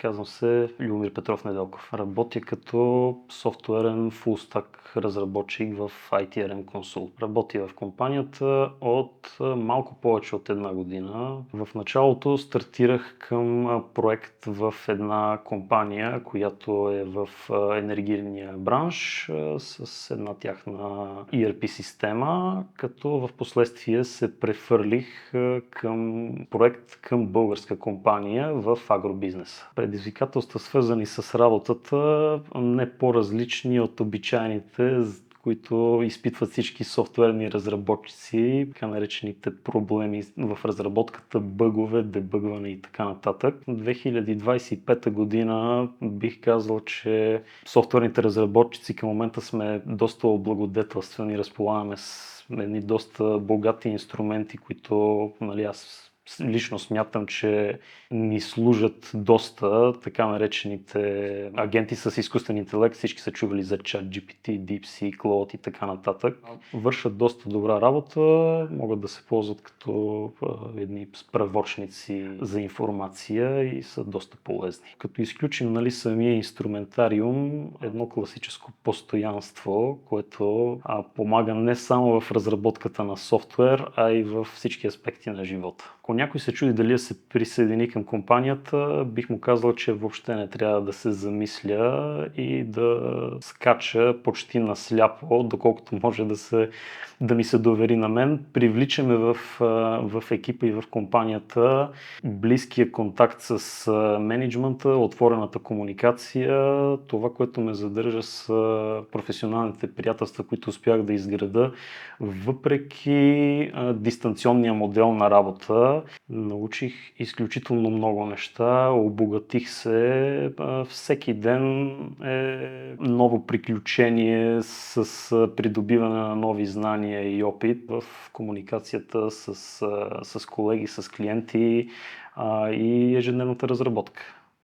Казвам се Любомир Петров Неделков. Работя като софтуерен фулстак разработчик в ITRM Consult. Работя в компанията от малко повече от една година. В началото стартирах към проект в една компания, която е в енергийния бранш с една тяхна ERP система, като в последствие се префърлих към проект към българска компания в агробизнес. Предизвикателства, свързани с работата, не по-различни от обичайните, които изпитват всички софтуерни разработчици, така наречените проблеми в разработката, бъгове, дебъгване и така нататък. 2025 година бих казал, че софтуерните разработчици към момента сме доста облагодетелствани, разполагаме с едни доста богати инструменти, които аз лично смятам, че ни служат доста, така наречените агенти с изкуствен интелект. Всички са чували за ChatGPT, DeepSeek, Claude и така нататък. Вършат доста добра работа, могат да се ползват като едни справочници за информация и са доста полезни. Като изключим самия инструментариум, едно класическо постоянство, което помага не само в разработката на софтуер, а и във всички аспекти на живота. Ако някой се чуди дали да се присъедини към компанията, бих му казал, че въобще не трябва да се замисля и да скача почти насляпо, доколкото може да ми се довери на мен. Привличаме в екипа и в компанията близкия контакт с мениджмънта, отворената комуникация. Това, което ме задържа, с професионалните приятелства, които успях да изграда, въпреки дистанционния модел на работа. Научих изключително много неща, обогатих се. Всеки ден е ново приключение с придобиване на нови знания и опит в комуникацията с колеги, с клиенти и ежедневната разработка.